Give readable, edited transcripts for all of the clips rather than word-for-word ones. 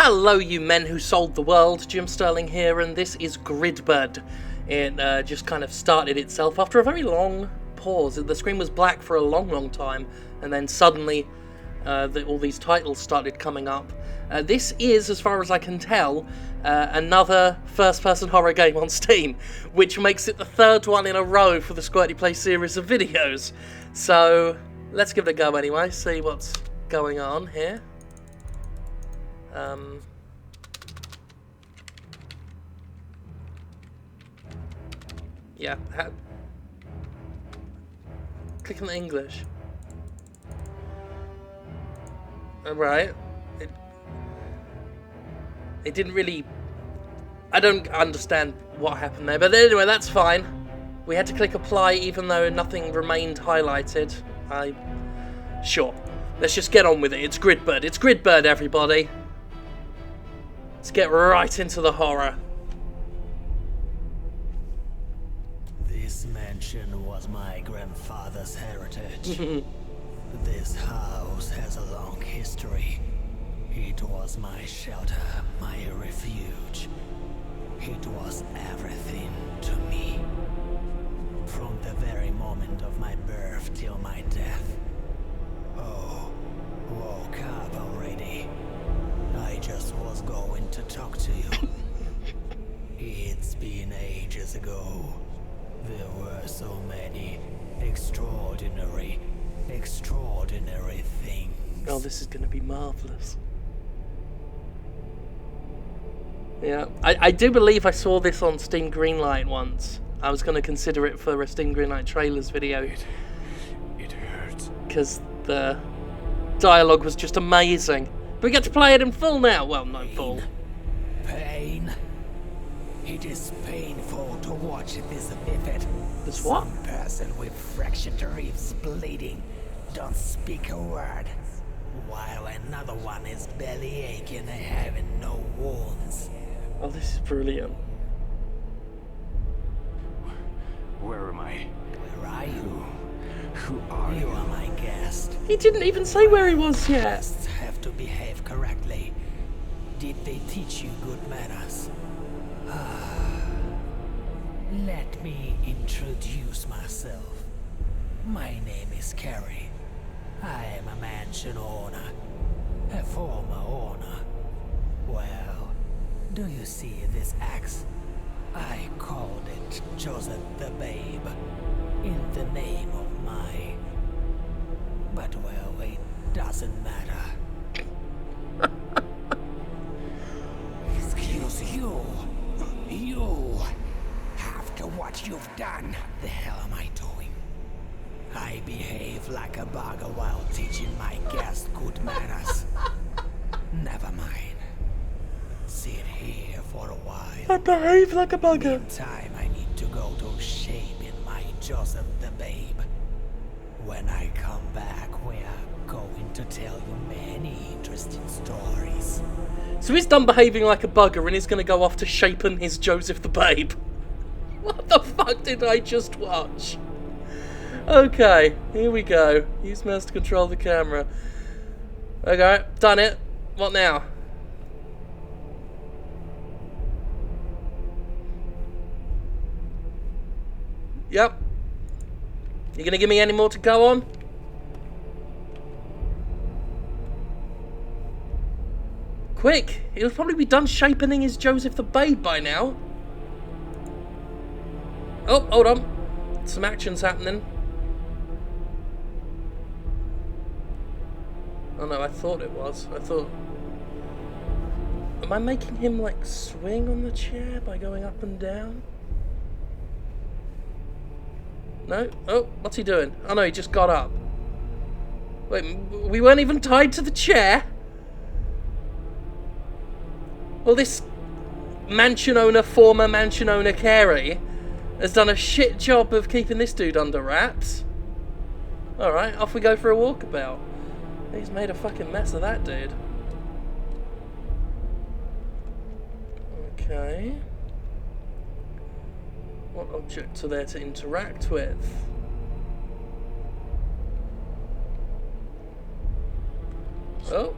Hello you men who sold the world, Jim Sterling here, and this is Gridberd. It just kind of started itself after a very long pause. The screen was black for a long time, and then suddenly all these titles started coming up. This is, as far as I can tell, another first-person horror game on Steam, which makes it the third one in a row for the Squirty Play series of videos. So, let's give it a go anyway, see what's going on here. Yeah, click on the English. Alright. It didn't really... I don't understand what happened there, but anyway, that's fine. We had to click apply even though nothing remained highlighted. Sure. Let's just get on with it. It's Gridberd. It's Gridberd, everybody. Let's get right into the horror. This mansion was my grandfather's heritage. This house has a long history. It was my shelter, my refuge. It was everything to me. From the very moment of my birth till my death. Oh, woke up already. I just was going to talk to you. It's been ages ago. There were so many extraordinary things. Oh, this is going to be marvellous. Yeah, I do believe I saw this on Steam Greenlight once. I was going to consider it for a Steam Greenlight trailers video. It hurts. Because the dialogue was just amazing. But we get to play it in full now. Well, no full. Pain. It is painful to watch this vivid. This what? Some person with fractured ribs bleeding don't speak a word, while another one is belly aching and having no wounds. Oh, this is brilliant. Where am I? Where are you? Who are you? You are my guest. He didn't even say where he was yet. Guests have to behave correctly. Did they teach you good manners? Let me introduce myself. My name is Carrie. I am a mansion owner. A former owner. Well, do you see this axe? I called it Joseph the Babe. In the name of my... But well, it doesn't matter. Excuse you. You. After what you've done, the hell am I doing? I behave like a bugger while teaching my guests good manners. Never mind. Sit here for a while. I behave like a bugger. Meantime, I need to go to Shapen my Joseph the Babe. When I come back, we are going to tell you many interesting stories. So he's done behaving like a bugger and he's going to go off to Shapen his Joseph the Babe. What the fuck did I just watch? Okay, here we go. Use mouse to control the camera. Okay, done it. What now? Yep. You gonna give me any more to go on? Quick! He'll probably be done shapening his Joseph the Babe by now. Oh, hold on. Some action's happening. Oh no, I thought it was. I thought... Am I making him, like, swing on the chair by going up and down? No? Oh, what's he doing? Oh no, he just got up. Wait, we weren't even tied to the chair? Well, this mansion owner, former mansion owner Carey, has done a shit job of keeping this dude under wraps. Alright, off we go for a walkabout. He's made a fucking mess of that dude. Okay. What objects are there to interact with? Oh.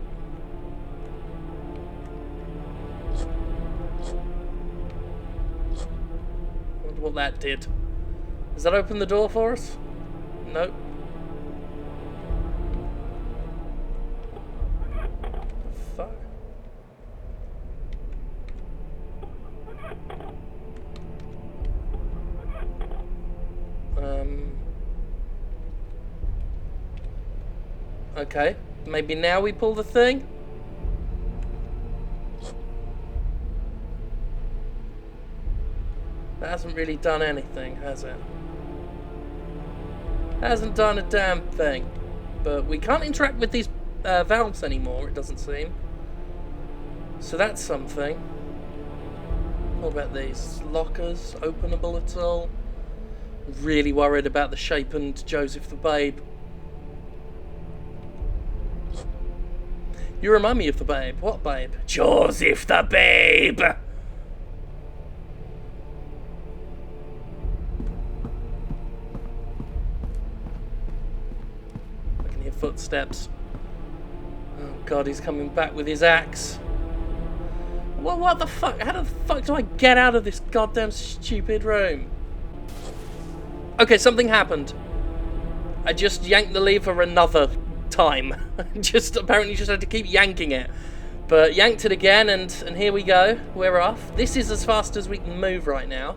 what that did. Does that open the door for us? Nope. Fuck. Okay. Maybe now we pull the thing? That hasn't really done anything, has it? Hasn't done a damn thing. But we can't interact with these valves anymore, it doesn't seem. So that's something. What about these? Lockers, openable at all? Really worried about the Shapen Joseph the Babe. You remind me of the Babe. What Babe? Joseph the Babe! I can hear footsteps. Oh god, he's coming back with his axe. Well, what the fuck? How the fuck do I get out of this goddamn stupid room? Okay, something happened. I just yanked the lever another time. Apparently just had to keep yanking it. But yanked it again, and here we go. We're off. This is as fast as we can move right now.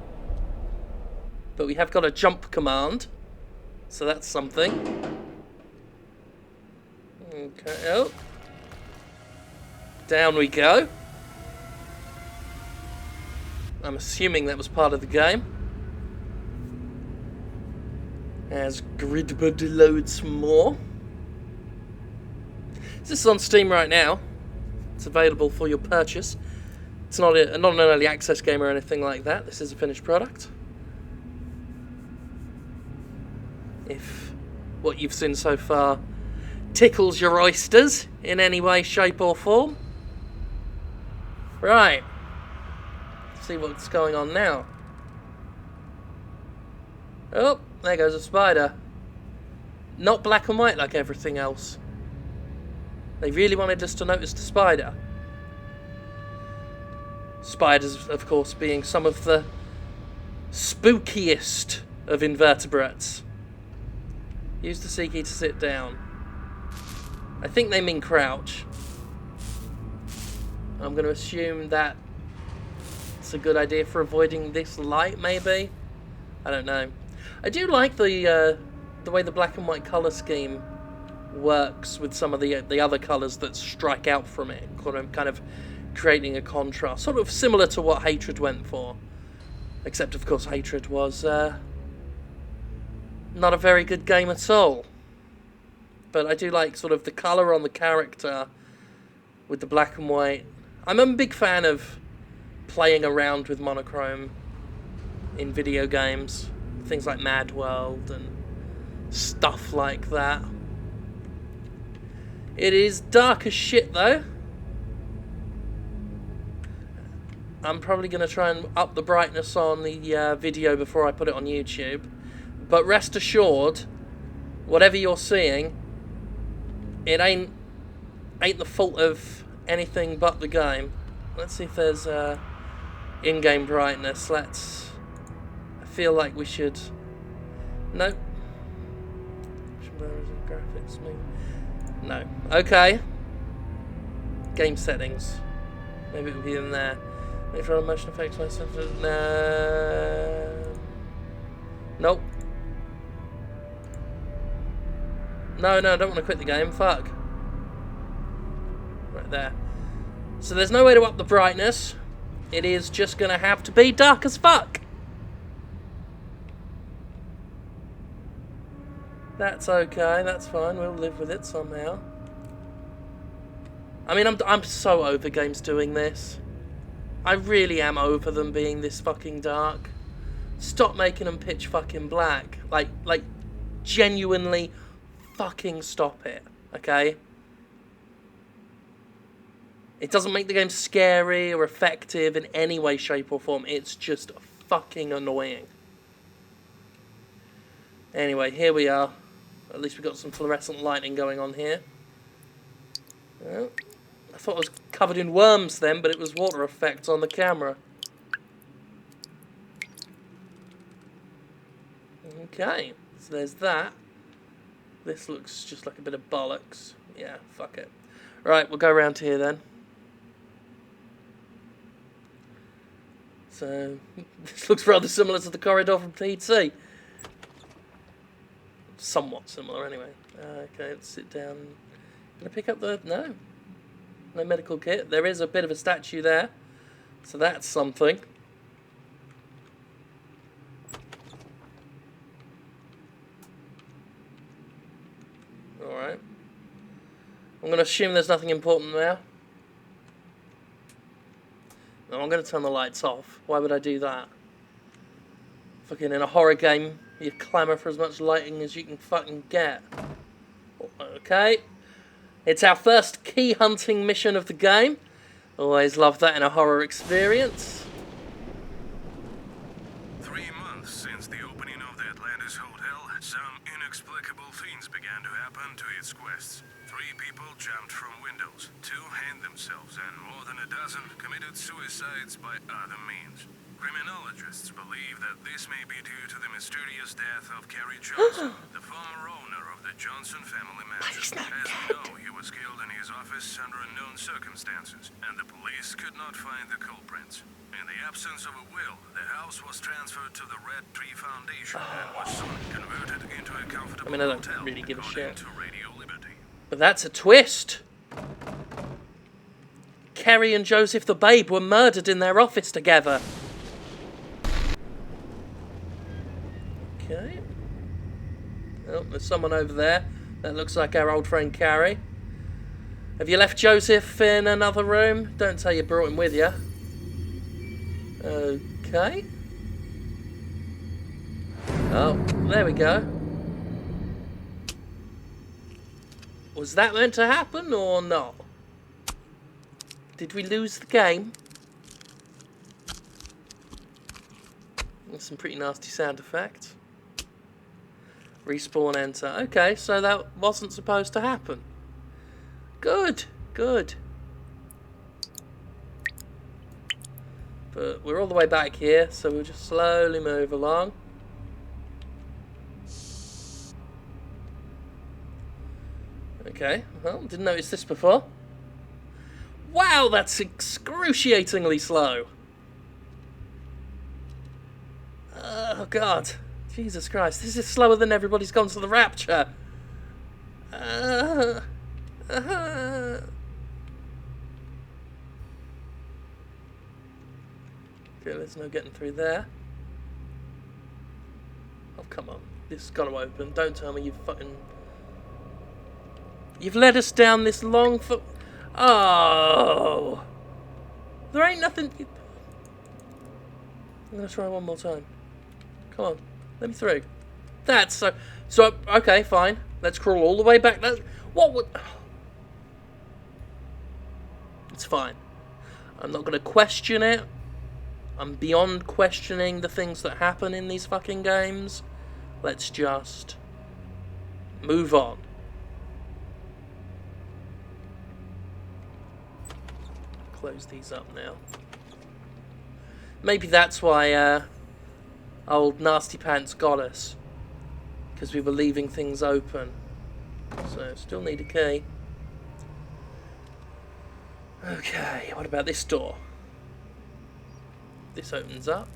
But we have got a jump command. So that's something. Okay, oh. Down we go. I'm assuming that was part of the game. As Gridberd loads more. This is on Steam right now. It's available for your purchase. It's not an early access game or anything like that. This is a finished product. If what you've seen so far tickles your oysters in any way, shape or form. Right. Let's see what's going on now. Oh, there goes a spider. Not black and white like everything else. They really wanted us to notice the spider. Spiders, of course, being some of the spookiest of invertebrates. Use the sea key to sit down. I think they mean crouch. I'm going to assume that it's a good idea for avoiding this light, maybe? I don't know. I do like the way the black and white colour scheme works with some of the other colours that strike out from it, kind of creating a contrast, sort of similar to what Hatred went for, except of course Hatred was not a very good game at all. But I do like sort of the colour on the character with the black and white. I'm a big fan of playing around with monochrome in video games, things like Mad World and stuff like that. It is dark as shit though. I'm probably going to try and up the brightness on the video before I put it on YouTube. But rest assured, whatever you're seeing, it ain't the fault of anything but the game. Let's see if there's in-game brightness. I feel like we should... Nope. Graphics, maybe. No. Okay. Game settings. Maybe it will be in there. Make sure motion effects. No. Nope. No, I don't want to quit the game. Fuck. Right there. So there's no way to up the brightness. It is just going to have to be dark as fuck. That's okay, that's fine, we'll live with it somehow. I mean, I'm so over games doing this. I really am over them being this fucking dark. Stop making them pitch fucking black. Like, genuinely fucking stop it, okay? It doesn't make the game scary or effective in any way, shape or form. It's just fucking annoying. Anyway, here we are. At least we've got some fluorescent lighting going on here. Oh, I thought it was covered in worms then, but it was water effects on the camera. Okay, so there's that. This looks just like a bit of bollocks. Yeah, fuck it. Right, we'll go around here then. So, this looks rather similar to the corridor from PT. Somewhat similar, anyway. Okay, let's sit down. Gonna pick up the... No. No medical kit. There is a bit of a statue there. So that's something. Alright. I'm gonna assume there's nothing important there. No, I'm gonna turn the lights off. Why would I do that? Fucking in a horror game, you clamour for as much lighting as you can fucking get. Okay. It's our first key hunting mission of the game. Always love that in a horror experience. 3 months since the opening of the Atlantis Hotel, some inexplicable things began to happen to its quests. 3 people jumped from windows, 2 hanged themselves, and more than a dozen committed suicides by other means. Criminologists believe that this may be due to the mysterious death of Carrie Johnson, the former owner of the Johnson family mansion. As we know, he was killed in his office under unknown circumstances, and the police could not find the culprits. In the absence of a will, the house was transferred to the Red Tree Foundation and was soon converted into a comfortable I don't hotel, really give a according shit. to Radio Liberty. But that's a twist. Kerry and Joseph the Babe were murdered in their office together. Okay. Oh, there's someone over there. That looks like our old friend Carrie. Have you left Joseph in another room? Don't say you brought him with you. Okay. Oh, there we go. Was that meant to happen or not? Did we lose the game? That's some pretty nasty sound effects. Respawn, enter. Okay, so that wasn't supposed to happen. Good, good. But we're all the way back here, so we'll just slowly move along. Okay, well, didn't notice this before. Wow, that's excruciatingly slow. Oh, God. Jesus Christ, this is slower than Everybody's Gone to the Rapture. Okay, there's no getting through there. Oh, come on. This has got to open. Don't tell me you've led us down this long for... Oh! There ain't nothing... I'm going to try one more time. Come on. Let me through. That's so okay, fine. Let's crawl all the way back. What would... It's fine. I'm not going to question it. I'm beyond questioning the things that happen in these fucking games. Let's just move on. Close these up now. Maybe that's why old Nasty Pants got us. Because we were leaving things open. So, still need a key. Okay, what about this door? This opens up.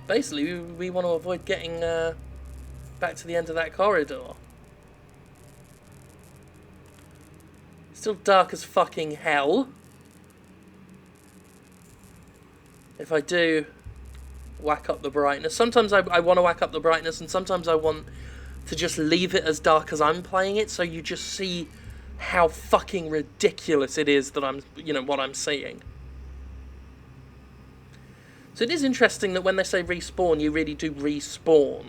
Basically, we want to avoid getting back to the end of that corridor. Still dark as fucking hell. If I do whack up the brightness. Sometimes I want to whack up the brightness, and sometimes I want to just leave it as dark as I'm playing it, so you just see how fucking ridiculous it is that what I'm seeing. So it is interesting that when they say respawn, you really do respawn.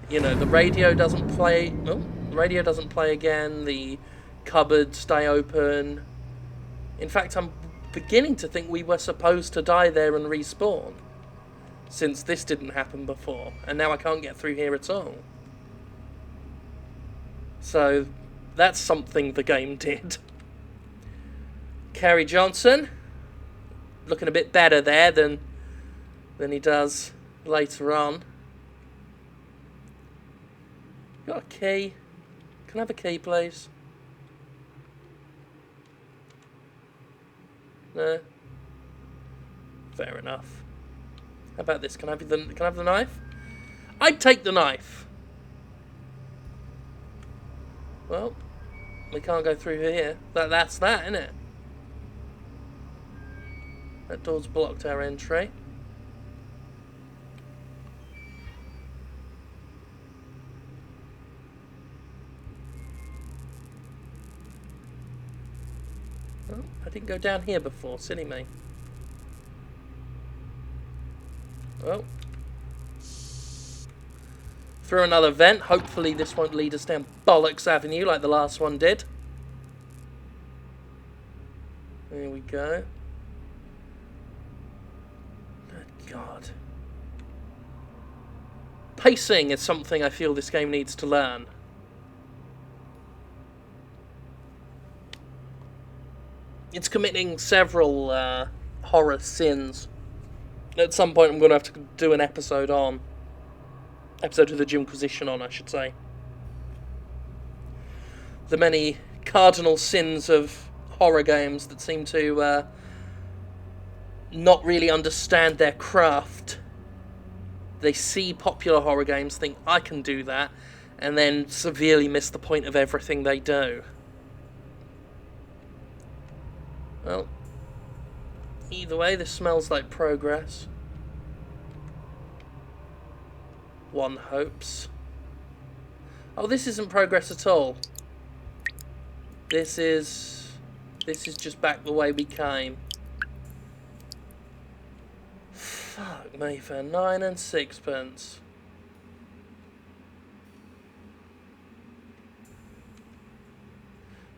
You know, the radio doesn't play... Oh, the radio doesn't play again. The cupboards stay open. In fact, I'm beginning to think we were supposed to die there and respawn. Since this didn't happen before. And now I can't get through here at all. So, that's something the game did. Carrie Johnson. Looking a bit better there than he does later on. Got a key. Can I have a key, please? No. Fair enough. How about this? Can I have the knife? I'd take the knife. Well, we can't go through here. That's that, isn't it? That door's blocked our entry. Oh, I didn't go down here before, silly me. Well, through another vent. Hopefully this won't lead us down Bollocks Avenue like the last one did. There we go. Good God. Pacing is something I feel this game needs to learn. It's committing several horror sins. At some point I'm going to have to do an episode of the Jimquisition on, I should say. The many cardinal sins of horror games that seem to not really understand their craft. They see popular horror games, think, I can do that, and then severely miss the point of everything they do. Well, either way, this smells like progress. One hopes. Oh, this isn't progress at all. This is just back the way we came. Fuck me for 9 and 6pence.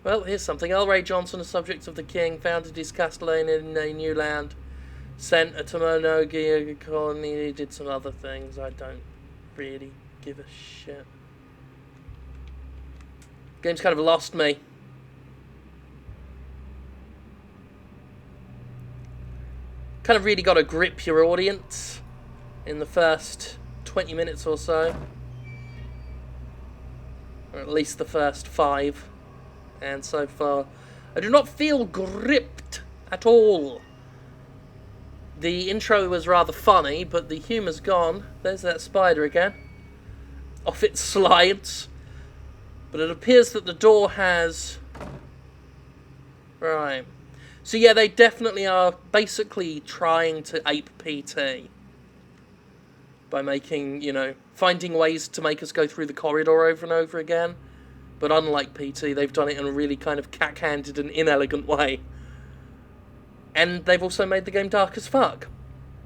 Well, here's something. L. Ray Johnson, a subject of the king, founded his castellan in a new land, sent a Tomonogi colony, did some other things. I don't really give a shit. Game's kind of lost me. Kind of really got to grip your audience in the first 20 minutes or so. Or at least the first 5. And so far, I do not feel gripped at all. The intro was rather funny, but the humour's gone. There's that spider again. Off it slides. But it appears that the door has... Right. So yeah, they definitely are basically trying to ape PT. By making, finding ways to make us go through the corridor over and over again. But unlike PT, they've done it in a really kind of cack-handed and inelegant way. And they've also made the game dark as fuck.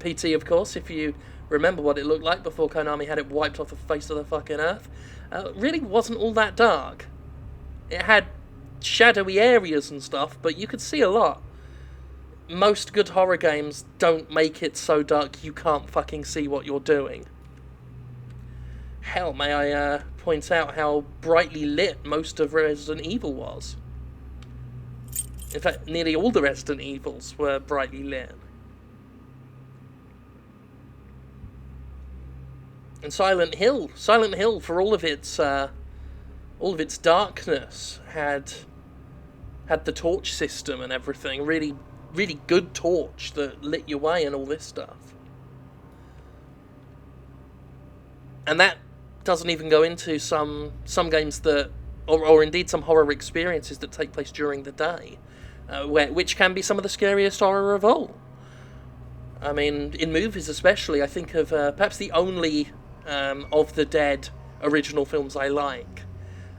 PT, of course, if you remember what it looked like before Konami had it wiped off the face of the fucking earth, really wasn't all that dark. It had shadowy areas and stuff, but you could see a lot. Most good horror games don't make it so dark you can't fucking see what you're doing. Hell, may I point out how brightly lit most of Resident Evil was. In fact, nearly all the Resident Evils were brightly lit. And Silent Hill, for all of its darkness, had the torch system and everything. Really, really good torch that lit your way and all this stuff. And that doesn't even go into some games that, or indeed some horror experiences that take place during the day, which can be some of the scariest horror of all. I mean, in movies especially, I think of perhaps the only of the Dead original films I like,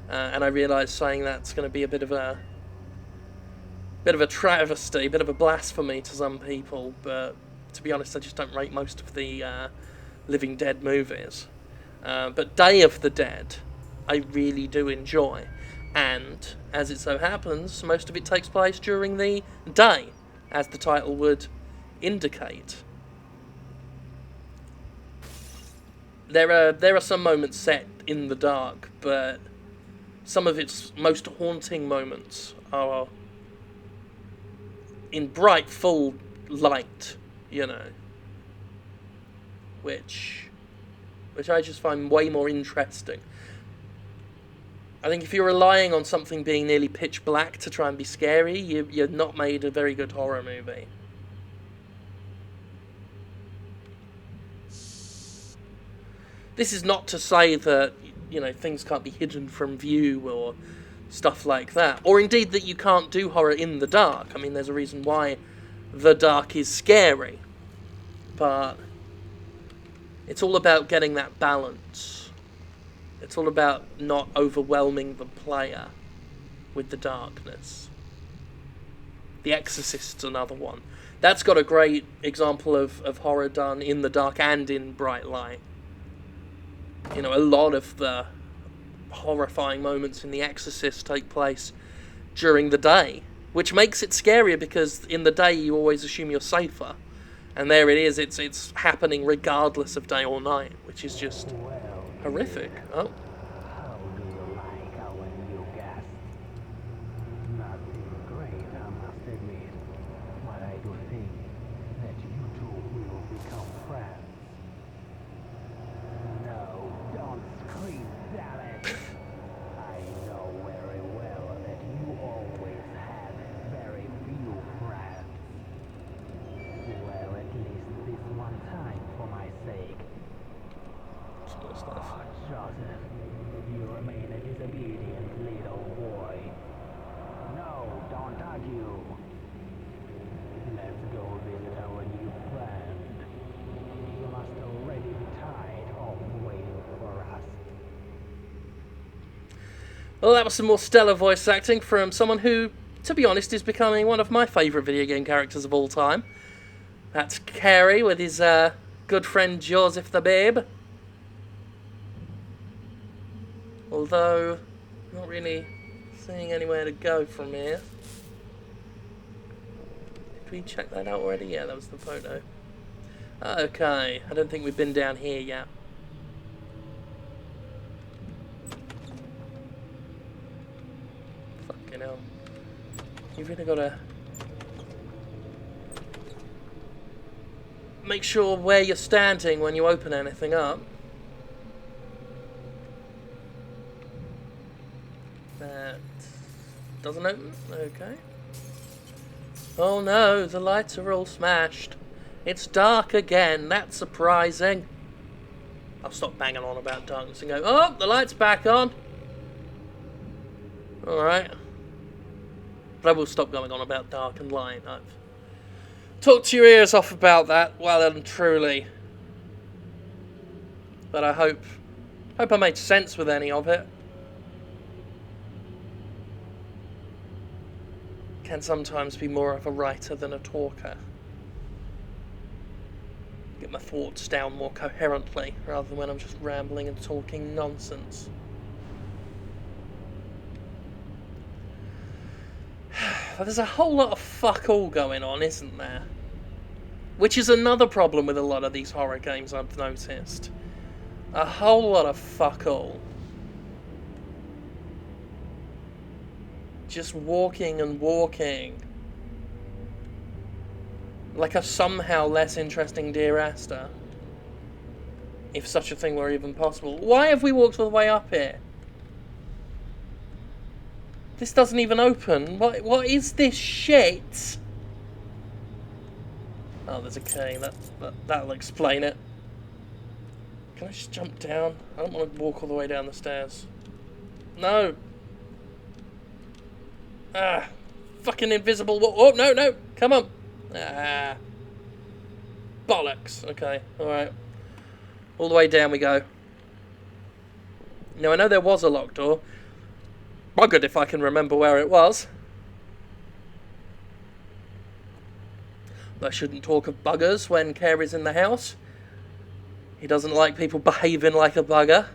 and I realise saying that's going to be a bit of a travesty, a bit of a blasphemy to some people, but to be honest, I just don't rate most of the Living Dead movies. But Day of the Dead, I really do enjoy. And, as it so happens, most of it takes place during the day, as the title would indicate. There are some moments set in the dark, but some of its most haunting moments are in bright, full light, which I just find way more interesting. I think if you're relying on something being nearly pitch black to try and be scary, you've not made a very good horror movie. This is not to say that, you know, things can't be hidden from view or stuff like that. Or indeed that you can't do horror in the dark. I mean, there's a reason why the dark is scary. But it's all about getting that balance. It's all about not overwhelming the player with the darkness. The Exorcist's another one. That's got a great example of horror done in the dark and in bright light. You know, a lot of the horrifying moments in The Exorcist take place during the day, which makes it scarier because in the day you always assume you're safer. And there it is, it's happening regardless of day or night, which is just horrific. Oh. How do you like our new guest? Nothing great, I must admit. But I do think that you two will become friends. No, don't scream, damn it! I know very well that you always had very few friends. Well, at least this one time, for my sake. Oh, Joseph, you remain a disobedient little boy. No, don't argue. Let's go visit our new friend. You must already be tired of waiting for us. Well, that was some more stellar voice acting from someone who, to be honest, is becoming one of my favourite video game characters of all time. That's Carey with his good friend Joseph the Babe. Although, not really seeing anywhere to go from here. Did we check that out already? Yeah, that was the photo. Okay, I don't think we've been down here yet. Fucking hell. You've really got to make sure where you're standing when you open anything up. That doesn't open. Okay. Oh no, the lights are all smashed. It's dark again. That's surprising. I'll stop banging on about darkness and go, oh, the light's back on. Alright. But I will stop going on about dark and light. I've talked your ears off about that well and truly. But I hope I made sense with any of it. Can sometimes be more of a writer than a talker. Get my thoughts down more coherently rather than when I'm just rambling and talking nonsense. There's a whole lot of fuck all going on, isn't there? Which is another problem with a lot of these horror games I've noticed. A whole lot of fuck all. Just walking and walking. Like a somehow less interesting Dear Asta. If such a thing were even possible. Why have we walked all the way up here? This doesn't even open. What is this shit? Oh, there's a key. That'll explain it. Can I just jump down? I don't want to walk all the way down the stairs. No. Ah, fucking invisible wall. Oh, no, come on. Ah. Bollocks. Okay, alright. All the way down we go. Now, I know there was a locked door. Buggered if I can remember where it was. I shouldn't talk of buggers when Carey's in the house. He doesn't like people behaving like a bugger.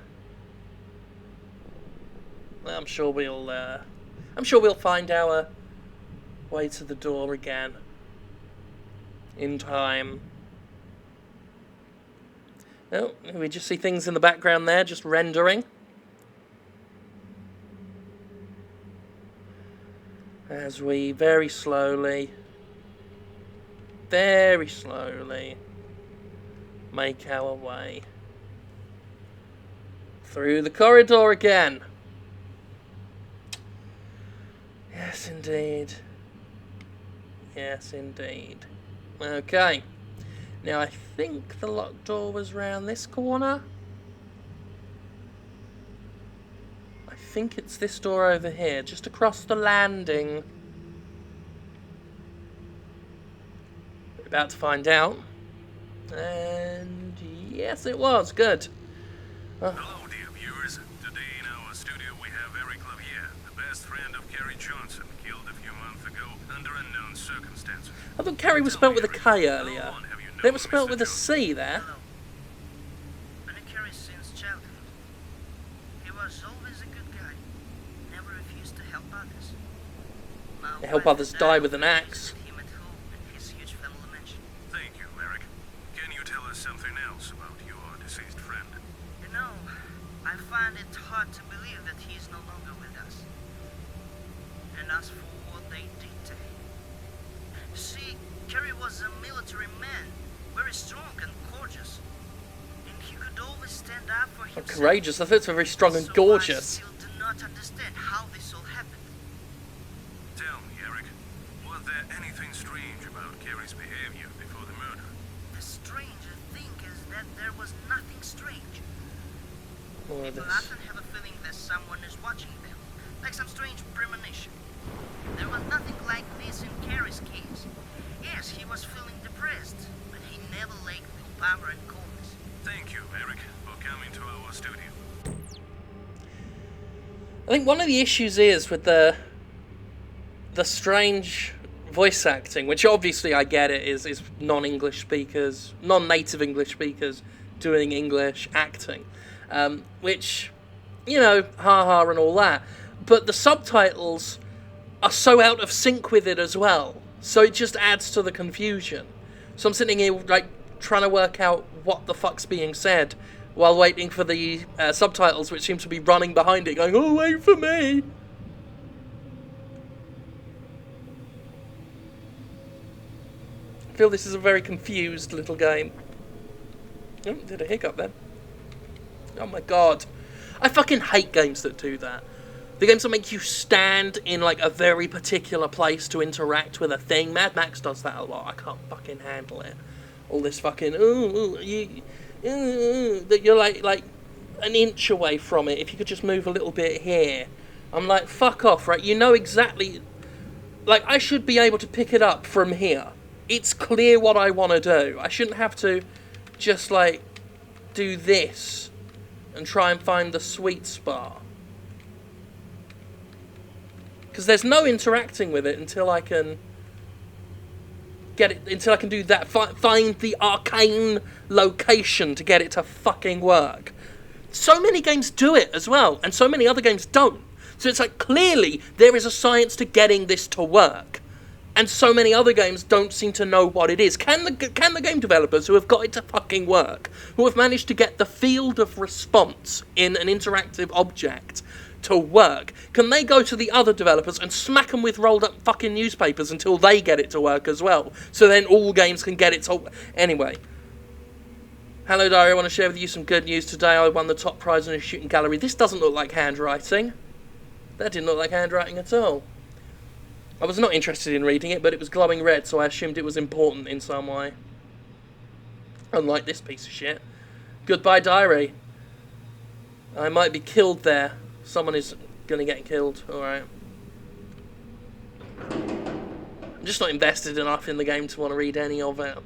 I'm sure we'll find our way to the door again. In time. Oh, we just see things in the background there, just rendering. As we very slowly make our way through the corridor again. Yes, indeed. Yes, indeed. Okay. Now, I think the locked door was round this corner. I think it's this door over here, just across the landing. We're about to find out. And yes, it was. Good. Hello, dear viewers. Today in our studio we have Eric Lavier, the best friend of Carrie Johnson, killed a few months ago under unknown circumstances. I thought Carrie was spelled with a K earlier. They were spelled with a C there. Hello. I knew Carrie since childhood. He was always a good guy. Never refused to help others. My Help wife others and die I with an often axe. visit him at home in his huge family mansion. Thank you, Eric. Can you tell us something else about your deceased friend? You know, I find it hard to believe that he's no longer with us. And as for what they did to him. You see, Carrie was a military man, very strong and courageous. And he could always stand up for himself. Courageous. I thought it's very strong and So gorgeous. I still do not understand how this all happened. Tell me, Eric, was there anything strange about Carrie's behavior before the murder? The strange thing is that there was nothing strange. All of People this. often have a feeling that someone is watching them, like some strange premonition. There was nothing like this in Carrie's case. Yes, he was feeling depressed, but he never lacked willpower and coolness. Thank you, Eric, for coming to our studio. I think one of the issues is with the strange voice acting, which obviously I get it is non-English speakers, non-native English speakers doing English acting, which, you know, ha and all that. But the subtitles are so out of sync with it as well, so it just adds to the confusion. So I'm sitting here like trying to work out what the fuck's being said while waiting for the subtitles, which seem to be running behind it, going, "Oh, wait for me." I feel this is a very confused little game. Oh, did a hiccup then. Oh my god. I fucking hate games that do that. The games that make you stand in like a very particular place to interact with a thing. Mad Max does that a lot. I can't fucking handle it. All this fucking that you're like an inch away from it. If you could just move a little bit here. I'm like, fuck off, right? You know exactly. Like, I should be able to pick it up from here. It's clear what I want to do. I shouldn't have to just like do this and try and find the sweet spot. Because there's no interacting with it until I can get it, until I can do that, find the arcane location to get it to fucking work. So many games do it as well, and so many other games don't. So it's like, clearly there is a science to getting this to work, and so many other games don't seem to know what it is. Can the game developers who have got it to fucking work, who have managed to get the field of response in an interactive object to work, can they go to the other developers and smack them with rolled up fucking newspapers until they get it to work as well? So then all games can get it to... Anyway. Hello Diary, I want to share with you some good news today. I won the top prize in a shooting gallery. This doesn't look like handwriting. That didn't look like handwriting at all. I was not interested in reading it, but it was glowing red, so I assumed it was important in some way. Unlike this piece of shit. Goodbye Diary. I might be killed there. Someone is going to get killed. Alright. I'm just not invested enough in the game to want to read any of it.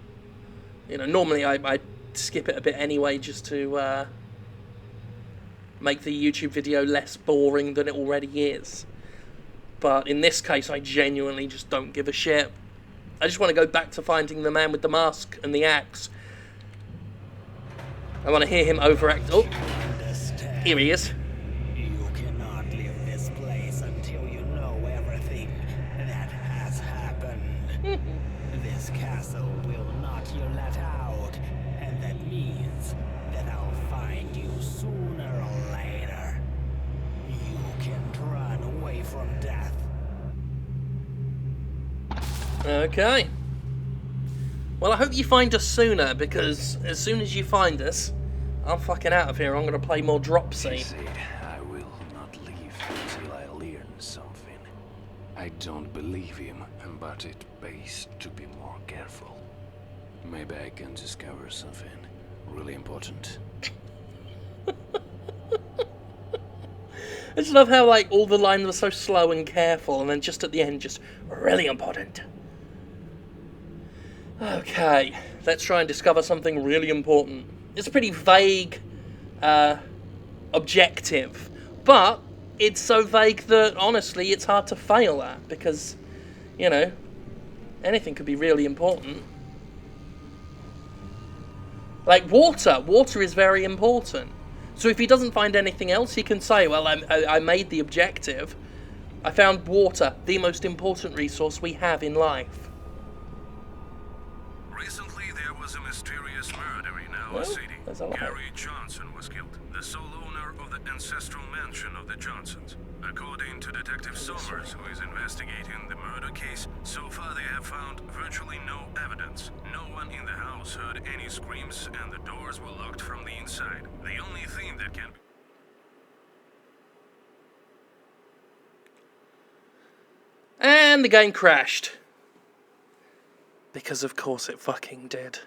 You know, normally I skip it a bit anyway just to make the YouTube video less boring than it already is. But in this case, I genuinely just don't give a shit. I just want to go back to finding the man with the mask and the axe. I want to hear him overact. Oh, here he is. This castle will not you let out, and that means that I'll find you sooner or later. You can't run away from death. Okay. Well, I hope you find us sooner, because as soon as you find us, I'm fucking out of here. I'm gonna play more He Dropsy. said, I will not leave until I learn something. I don't believe him, but it pays to be more careful. Maybe I can discover something really important. I just love how, like, all the lines were so slow and careful, and then just at the end, just really important. Okay, let's try and discover something really important. It's a pretty vague objective, but it's so vague that, honestly, it's hard to fail at, because, you know, anything could be really important. Like water. Water is very important. So if he doesn't find anything else, he can say, well, I made the objective. I found water, the most important resource we have in life. Recently, there was a mysterious murder in our Well, city. there's a lot. Gary Johnson was killed, the sole owner of the ancestral mansion of the Johnsons. According to Detective Somers, who is investigating the murder case, so far they have found virtually no evidence. No one in the house heard any screams, and the doors were locked from the inside. The only thing that can be... And the game crashed. Because of course it fucking did.